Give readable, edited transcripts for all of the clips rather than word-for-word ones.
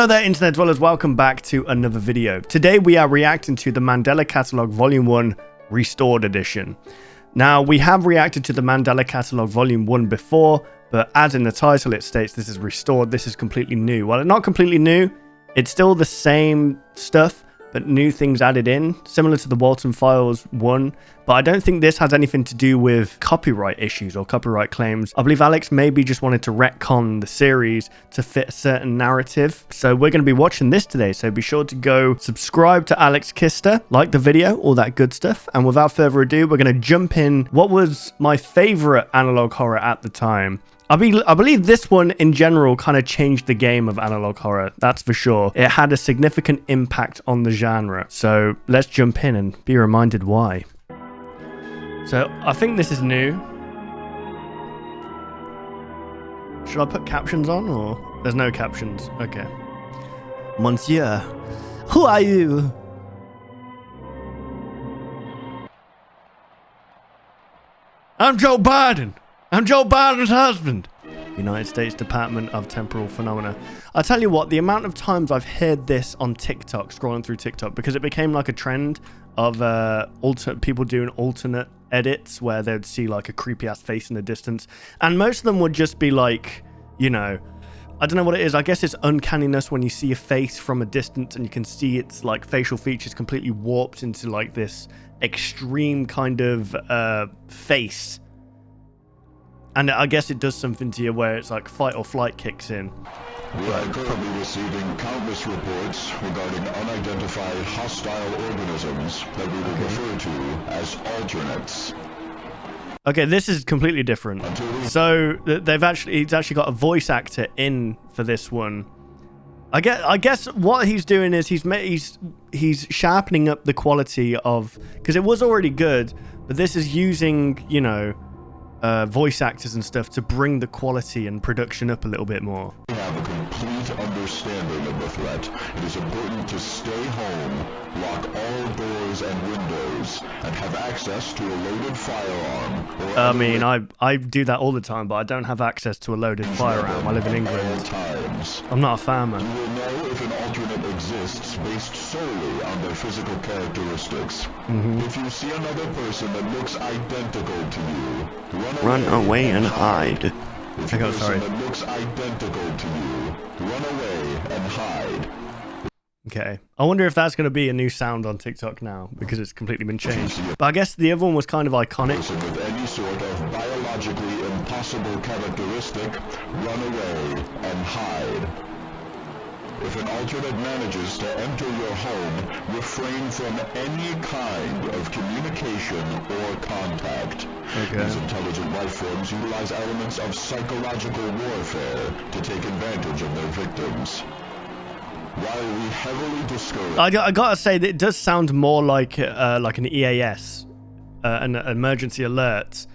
Hello there, internet dwellers. Welcome back to another video. Today we are reacting to the Mandela Catalogue Vol.1 Restored edition. Now, we have reacted to the Mandela Catalogue Vol.1 before, but as in the title it states, this is restored. This is completely new. Well, it's not completely new. It's still the same stuff, but new things added in, similar to the Walton Files 1. But I don't think this has anything to do with copyright issues or copyright claims. I believe Alex maybe just wanted to retcon the series to fit a certain narrative. So we're going to be watching this today. So be sure to go subscribe to Alex Kister, like the video, all that good stuff. And without further ado, we're going to jump in what was my favorite analog horror at the time. I believe this one in general kind of changed the game of analog horror, that's for sure. It had a significant impact on the genre. So let's jump in and be reminded why. So I think this is new. Should I put captions on or there's no captions? Okay. Monsieur, who are you? I'm Joe Biden. I'm Joe Biden's husband. United States Department of Temporal Phenomena. I tell you what, the amount of times I've heard this on TikTok, scrolling through TikTok, because it became like a trend of people doing alternate edits where they'd see like a creepy ass face in the distance, and most of them would just be like, you know, I don't know what it is. I guess it's uncanniness when you see a face from a distance and you can see its like facial features completely warped into like this extreme kind of face. And I guess it does something to you where it's like fight or flight kicks in. We are currently receiving countless reports regarding unidentified hostile organisms that we will refer to as alternates. Okay, this is completely different. So he's actually got a voice actor in for this one. I guess what he's doing is he's sharpening up the quality of, because it was already good, but this is using, you know, voice actors and stuff to bring the quality and production up a little bit more. We have a complete understanding of the threat. It is important to stay home, lock all doors and windows, and have access to a loaded firearm. I mean, I do that all the time, but I don't have access to a loaded firearm. I live in England. I'm not a farmer. You will know if an alternate exists based solely on their physical characteristics. If you see another person that looks identical to you, run away and hide. If a person that looks identical to you, run away and hide. Okay. I wonder if that's going to be a new sound on TikTok now, because it's completely been changed. But I guess the other one was kind of iconic. Person with any sort of biologically impossible characteristic, run away and hide. If an alternate manages to enter your home, refrain from any kind of communication or contact. Okay. These intelligent life forms utilize elements of psychological warfare to take advantage of their victims. While we heavily discourage... I gotta say that it does sound more like an EAS, an emergency alert,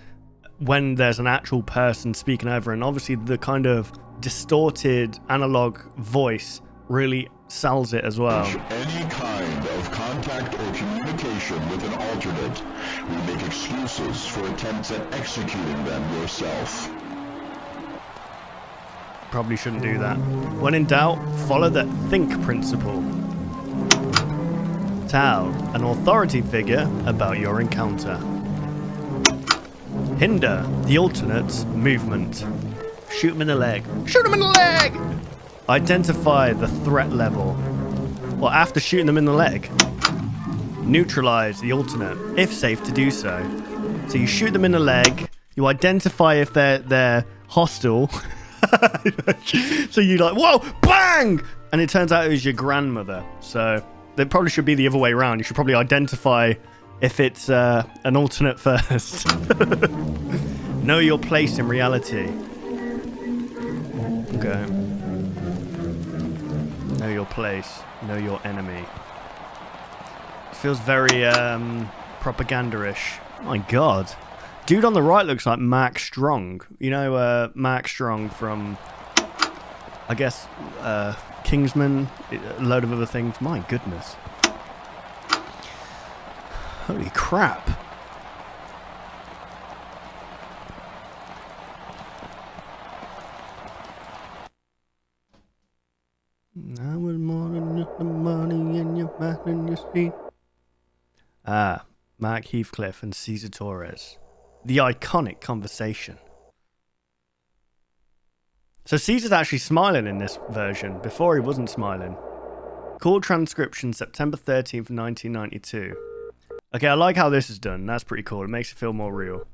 when there's an actual person speaking over, and obviously the kind of distorted analog voice really sells it as well. Any kind of contact or communication with an alternate, we make excuses for attempts at executing them yourself. Probably shouldn't do that. When in doubt, follow the think principle. Tell an authority figure about your encounter. Hinder the alternate's movement. Shoot him in the leg. Shoot him in the leg! Identify the threat level. Well, after shooting them in the leg, neutralize the alternate, if safe to do so. So you shoot them in the leg, you identify if they're hostile. So you like, whoa, bang! And it turns out it was your grandmother. So they probably should be the other way around. You should probably identify if it's an alternate first. Know your place in reality. Okay. Know your place. Know your enemy. It feels very propaganda-ish. My God. Dude on the right looks like Mark Strong. You know Mark Strong from, I guess, Kingsman, a load of other things. My goodness. Holy crap. I was more than just the money in your mouth and your seat. Ah, Mark Heathcliff and Cesar Torres. The iconic conversation. So Caesar's actually smiling in this version. Before he wasn't smiling. Call transcription September 13th, 1992. Okay, I like how this is done. That's pretty cool. It makes it feel more real.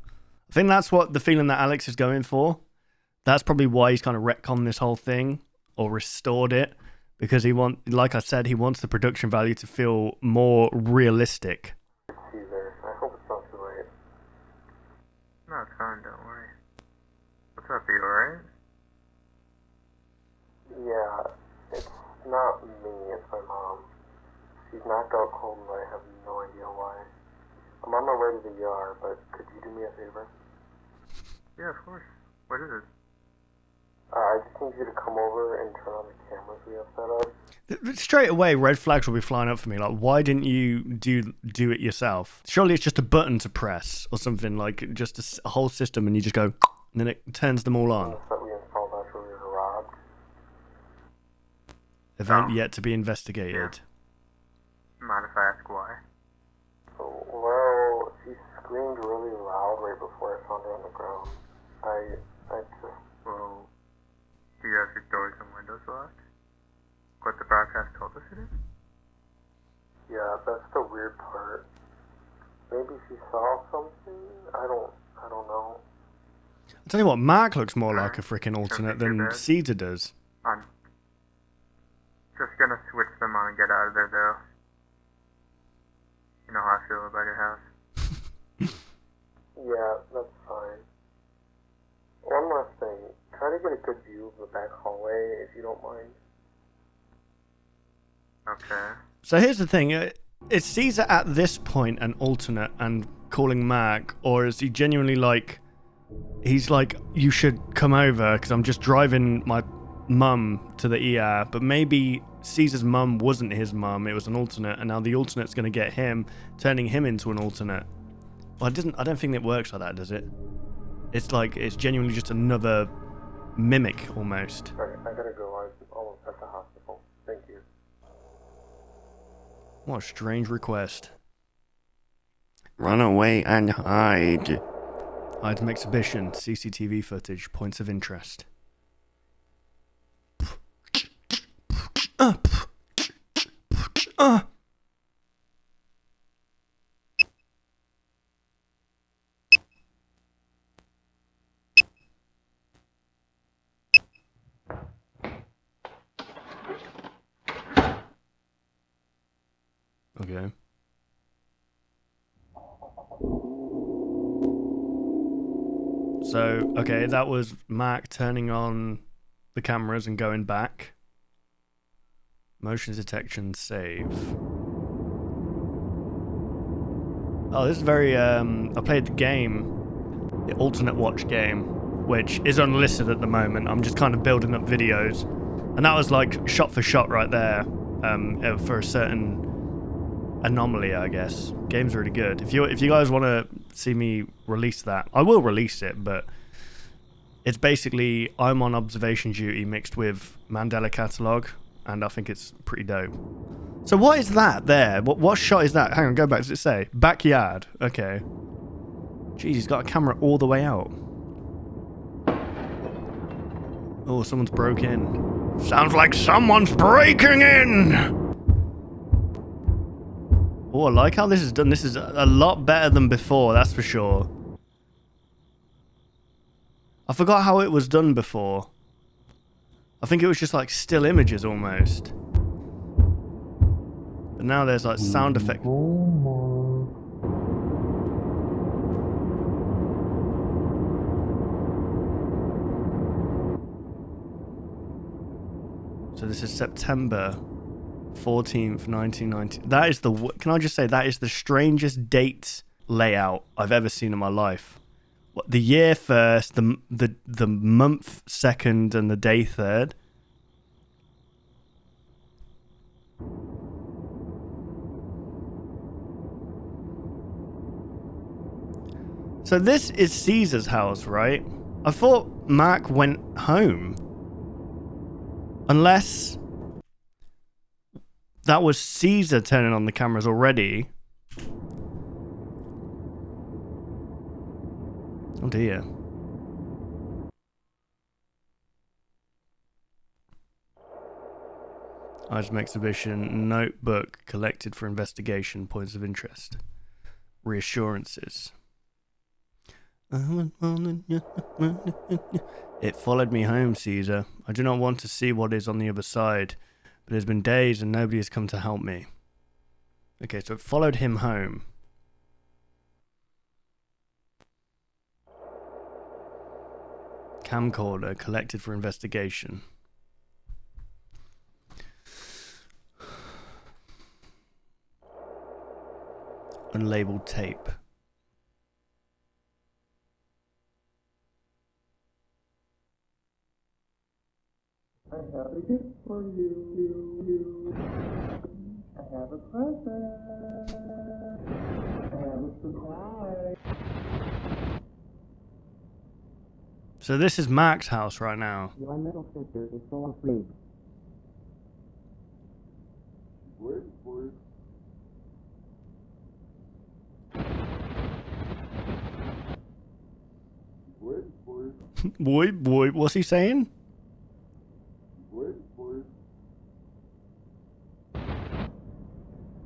I think that's what the feeling that Alex is going for. That's probably why he's kind of retconned this whole thing or restored it, because like I said, he wants the production value to feel more realistic. Caesar, I hope it's not too late. No, it's fine, don't worry. What's up, you alright? Yeah, it's not me, it's my mom. She's knocked out cold and I have no idea why. I'm on my way to the ER, but could you do me a favor? Yeah, of course. What is it? I just need you to come over and turn on the cameras we have set up. Straight away, red flags will be flying up for me. Like, why didn't you do it yourself? Surely it's just a button to press or something, like just a whole system, and you just go, and then it turns them all on. That we installed after we were robbed. Event yet to be investigated. Mind if I ask why? Well, she screamed really loud right before I found her on the ground. I just... Well, do you have your doors and windows locked? What the broadcast told us it is? Yeah, that's the weird part. Maybe she saw something? I don't know. I'll tell you what, Mark looks more like a freaking alternate than Caesar does. I'm just gonna switch them on and get out of there, though. You know how I feel about your house. Yeah, that's fine. One last thing. Try to get a good view of the back hallway, if you don't mind. Okay. So here's the thing. Is Caesar at this point an alternate and calling Mark, or is he genuinely like, he's like, you should come over because I'm just driving my mum to the ER, but maybe Caesar's mum wasn't his mum, it was an alternate, and now the alternate's going to get him, turning him into an alternate. Well, I don't think it works like that, does it? It's like, it's genuinely just another mimic, almost. Alright, I gotta go. I'm almost at the hospital. Thank you. What a strange request. Run away and hide. Item exhibition, CCTV footage, points of interest. Okay. So, okay, that was Mark turning on the cameras and going back. Motion detection save. Oh, this is very, I played the game, the alternate watch game, which is unlisted at the moment. I'm just kind of building up videos. And that was like shot for shot right there, for a certain anomaly, I guess. Game's really good. If you guys want to see me release that, I will release it, but it's basically I'm on observation duty mixed with Mandela Catalogue, and I think it's pretty dope. So what is that there? What shot is that? Hang on, go back. Does it say? Backyard. Okay. Jeez, he's got a camera all the way out. Oh, someone's broke in. Sounds like someone's breaking in! Oh, I like how this is done. This is a lot better than before, that's for sure. I forgot how it was done before. I think it was just like still images almost. But now there's like sound effect. So this is September 14th, 1990. That is can I just say, that is the strangest date layout I've ever seen in my life. What, the year first, the month second, and the day third. So this is Caesar's house, right? I thought Mark went home. Unless that was Caesar turning on the cameras already. Oh dear. Item exhibition, notebook collected for investigation, points of interest. Reassurances. It followed me home, Caesar. I do not want to see what is on the other side, but it has been days and nobody has come to help me. Okay, so it followed him home. Camcorder collected for investigation. Unlabeled tape. I have a gift for you. I have a present. I have a surprise. So this is Mac's house right now. Your middle sister is still asleep. Wait for it. Wait for it. Boy, what's he saying? Wait for it.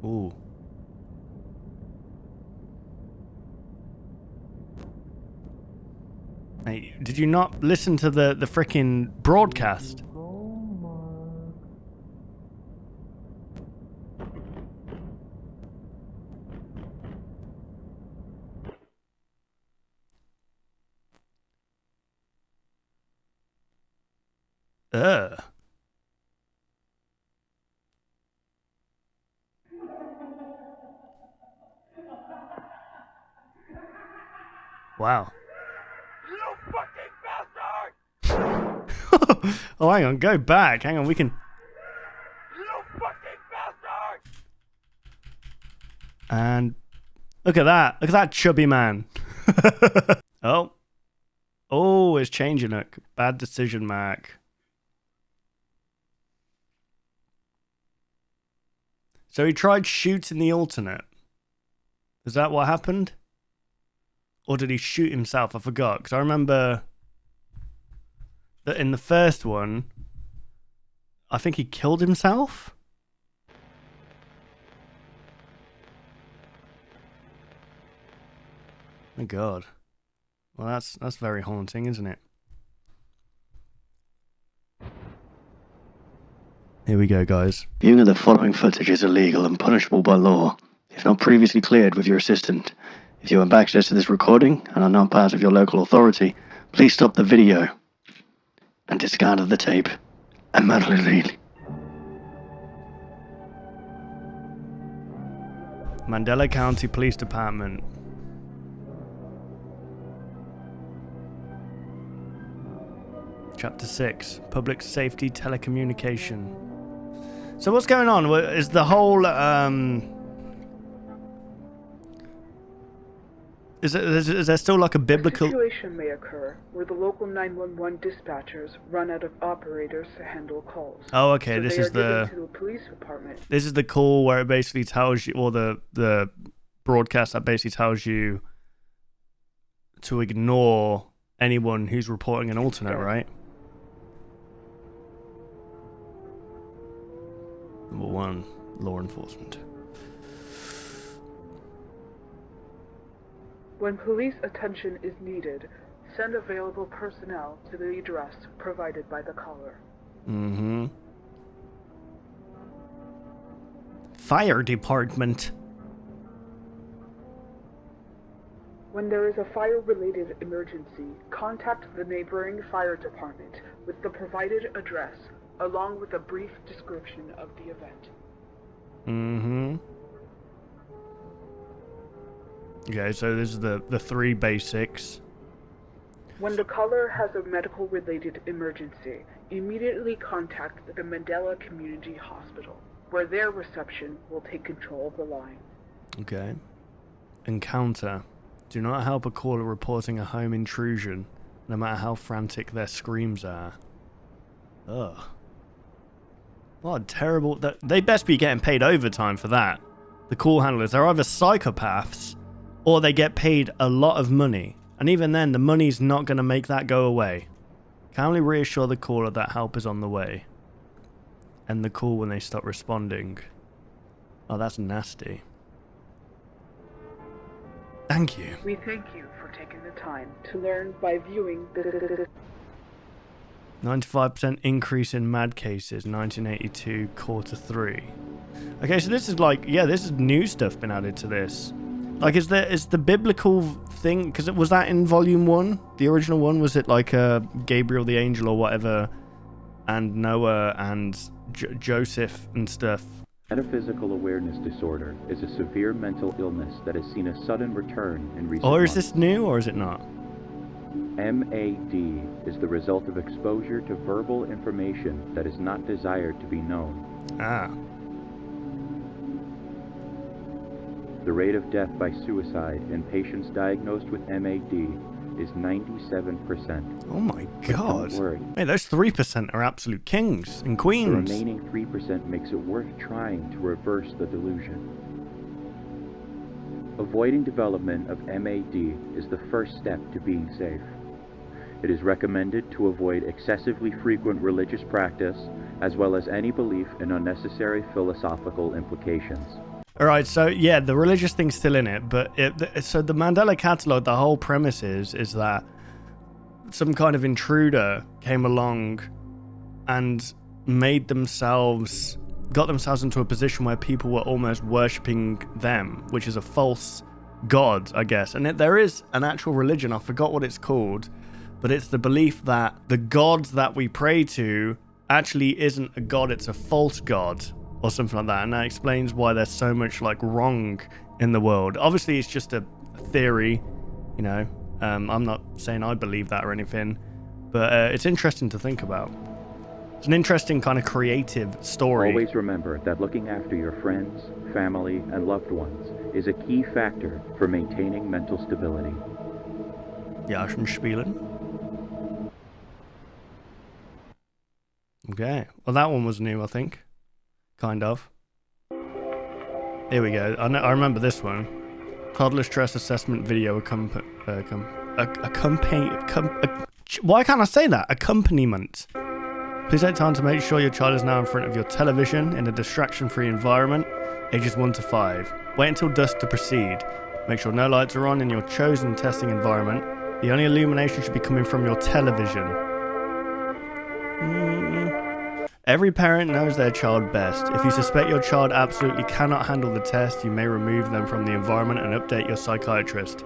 Ooh. Hey, did you not listen to the frickin' broadcast? Wow. You fucking bastard! Oh, hang on, go back. Hang on, we can... You fucking bastard! And... Look at that. Look at that chubby man. Oh. Oh, it's changing it. Bad decision, Mac. So he tried shooting the alternate. Is that what happened? Or did he shoot himself? I forgot. Because I remember that in the first one, I think he killed himself. My God. Well, that's very haunting, isn't it? Here we go, guys. Viewing of the following footage is illegal and punishable by law, if not previously cleared with your assistant. If you have access to this recording and are not part of your local authority, please stop the video and discard of the tape immediately. Mandela County Police Department. Chapter 6, Public Safety Telecommunication. So what's going on? Is the whole, is there still like a biblical... A situation may occur where the local 911 dispatchers run out of operators to handle calls. Oh, okay, so this they is are given the... to the police department. This is the call where it basically tells you, or the broadcast that basically tells you to ignore anyone who's reporting an alternate, right? Number 1, law enforcement. When police attention is needed, send available personnel to the address provided by the caller. Mm-hmm. Fire department. When there is a fire-related emergency, contact the neighboring fire department with the provided address, along with a brief description of the event. Mm-hmm. Okay, so this is the 3 basics. When the caller has a medical-related emergency, immediately contact the Mandela Community Hospital, where their reception will take control of the line. Okay. Encounter. Do not help a caller reporting a home intrusion, no matter how frantic their screams are. Ugh. What a terrible... They best be getting paid overtime for that. The call handlers. They're either psychopaths or they get paid a lot of money. And even then, the money's not going to make that go away. Can only reassure the caller that help is on the way. End the call when they stop responding. Oh, that's nasty. Thank you. We thank you for taking the time to learn by viewing the 95% increase in MAD cases, 1982, quarter 3. Okay, so this is like, yeah, this is new stuff been added to this. Like, is the biblical thing, because it was that in volume 1, the original one, was it like Gabriel the angel or whatever, and Noah and Joseph and stuff? Metaphysical awareness disorder is a severe mental illness that has seen a sudden return in recent Or is months. this new, or is it not? MAD is the result of exposure to verbal information that is not desired to be known. Ah. The rate of death by suicide in patients diagnosed with MAD is 97%. Oh my But god. don't worry, Hey, those 3% are absolute kings and the queens. remaining 3% makes it worth trying to reverse the delusion. Avoiding development of MAD is the first step to being safe. It is recommended to avoid excessively frequent religious practice, as well as any belief in unnecessary philosophical implications. Alright, so yeah, the religious thing's still in it, but so the Mandela Catalogue, the whole premise is that some kind of intruder came along and got themselves into a position where people were almost worshipping them, which is a false god, I guess. And there is an actual religion, I forgot what it's called, but it's the belief that the god that we pray to actually isn't a god, it's a false god or something like that. And that explains why there's so much like wrong in the world. Obviously it's just a theory, you know. I'm not saying I believe that or anything, but it's interesting to think about. It's an interesting kind of creative story. Always remember that looking after your friends, family, and loved ones is a key factor for maintaining mental stability. Ja, schon spielen. Okay, well that one was new, I think. Kind of. Here we go. I remember this one. Cordless stress assessment video why can't I say that? Accompaniment. Please take time to make sure your child is now in front of your television in a distraction-free environment, ages 1 to 5. Wait until dusk to proceed. Make sure no lights are on in your chosen testing environment. The only illumination should be coming from your television. Every parent knows their child best. If you suspect your child absolutely cannot handle the test, you may remove them from the environment and update your psychiatrist.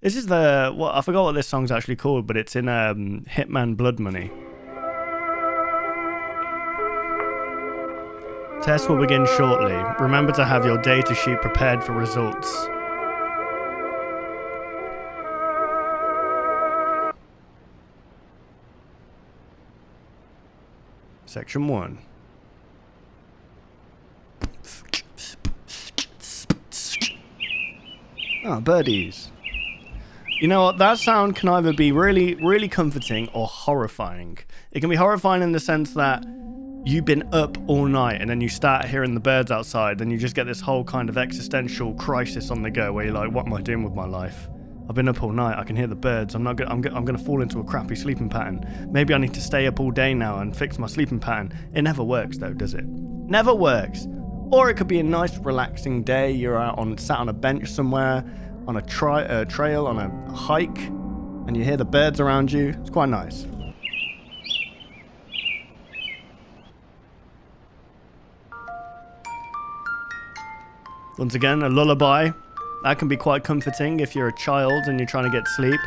This is I forgot what this song's actually called, but it's in Hitman Blood Money. Test will begin shortly. Remember to have your data sheet prepared for results. Section 1. Oh, birdies. You know what? That sound can either be really, really comforting or horrifying. It can be horrifying in the sense that you've been up all night and then you start hearing the birds outside, then you just get this whole kind of existential crisis on the go where you're like, what am I doing with my life? I've been up all night, I can hear the birds, I'm gonna fall into a crappy sleeping pattern. Maybe I need to stay up all day now and fix my sleeping pattern. It never works though, does it? Never works. Or it could be a nice relaxing day, you're sat on a bench somewhere, on a trail, on a hike, and you hear the birds around you. It's quite nice. Once again, a lullaby. That can be quite comforting if you're a child and you're trying to get sleep.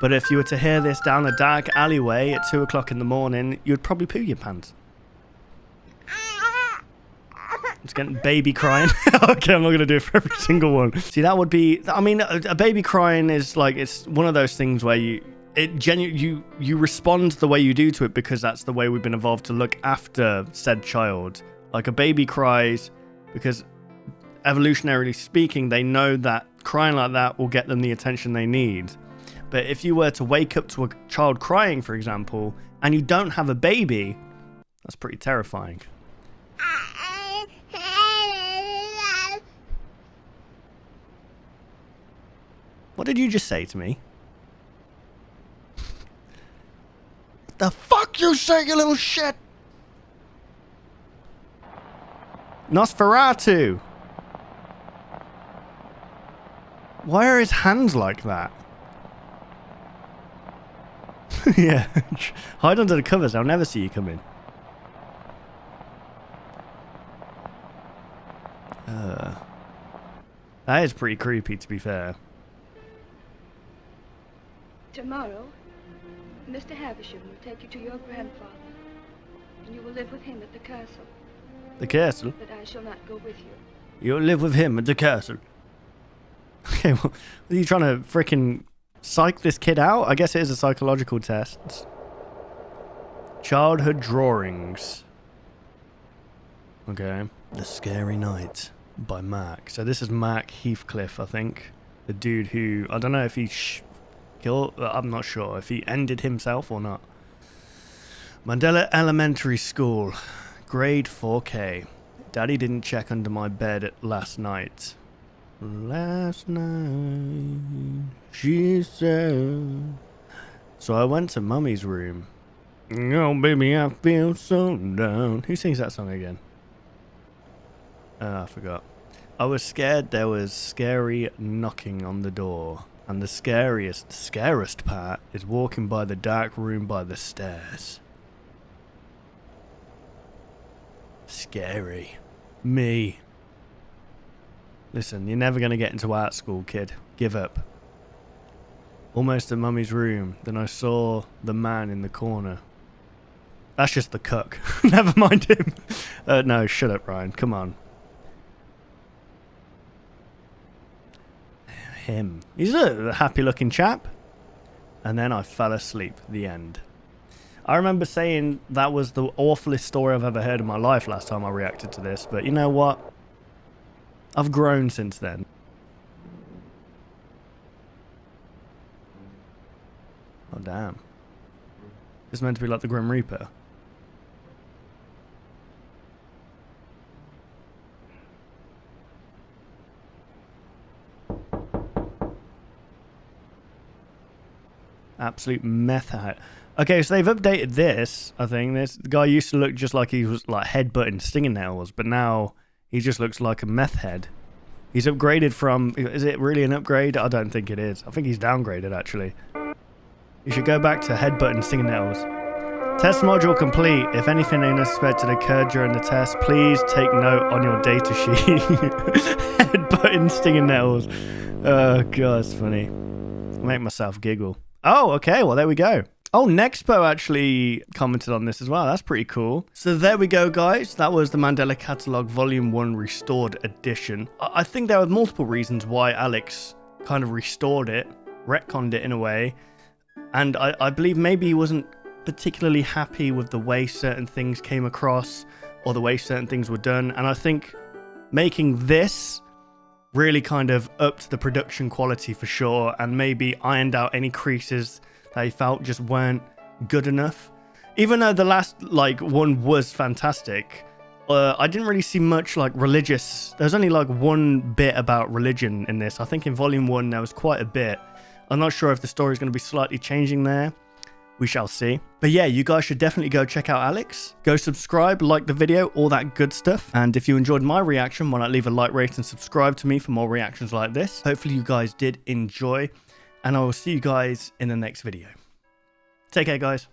But if you were to hear this down a dark alleyway at 2 o'clock in the morning, you'd probably poo your pants. It's getting baby crying. Okay, I'm not going to do it for every single one. See, that would be... I mean, a baby crying is like... It's one of those things where you respond the way you do to it because that's the way we've been evolved to look after said child. Like, a baby cries because... evolutionarily speaking, they know that crying like that will get them the attention they need. But if you were to wake up to a child crying, for example, and you don't have a baby, that's pretty terrifying. What did you just say to me? The fuck you say, you little shit? Nosferatu! Why are his hands like that? Yeah, hide under the covers, I'll never see you come in. That is pretty creepy, to be fair. Tomorrow, Mr. Havisham will take you to your grandfather, and you will live with him at the castle. The castle? But I shall not go with you. You'll live with him at the castle. Okay, well, are you trying to frickin' psych this kid out? I guess it is a psychological test. Childhood drawings. Okay. The Scary Night by Mac. So this is Mac Heathcliff, I think. The dude who, I don't know if he killed, I'm not sure if he ended himself or not. Mandela Elementary School. Grade 4K. Daddy didn't check under my bed last night. Last night, she said. So I went to Mummy's room. Oh, baby, I feel so down. Who sings that song again? I forgot. I was scared there was scary knocking on the door. And the scariest part is walking by the dark room by the stairs. Scary. Me. Listen, you're never going to get into art school, kid. Give up. Almost at Mummy's room, then I saw the man in the corner. That's just the cuck. Never mind him. No, shut up, Ryan. Come on. Him. He's a happy-looking chap. And then I fell asleep. The end. I remember saying that was the awfulest story I've ever heard in my life last time I reacted to this, but you know what? I've grown since then. Oh, damn. This is meant to be like the Grim Reaper. Absolute meth hat. Okay, so they've updated this, I think. This guy used to look just like he was like headbutting stinging nails, but now he just looks like a meth head. He's upgraded from... Is it really an upgrade? I don't think it is. I think he's downgraded, actually. You should go back to headbutting stinging nails. Test module complete. If anything unexpected occurred during the test, please take note on your data sheet. Headbutting stinging nails. Oh, God, it's funny. I make myself giggle. Oh, okay, well, there we go. Oh, Nexpo actually commented on this as well. That's pretty cool. So there we go, guys. That was the Mandela Catalogue Volume 1 Restored Edition. I think there were multiple reasons why Alex kind of restored it, retconned it in a way. And I believe maybe he wasn't particularly happy with the way certain things came across or the way certain things were done. And I think making this really kind of upped the production quality for sure and maybe ironed out any creases that he felt just weren't good enough. Even though the last one was fantastic, I didn't really see much religious. There was only one bit about religion in this. I think in Volume 1 there was quite a bit. I'm not sure if the story's going to be slightly changing there. We shall see. But yeah, you guys should definitely go check out Alex. Go subscribe, like the video, all that good stuff. And if you enjoyed my reaction, why not leave a like, rate, and subscribe to me for more reactions like this. Hopefully you guys did enjoy. And I will see you guys in the next video. Take care, guys.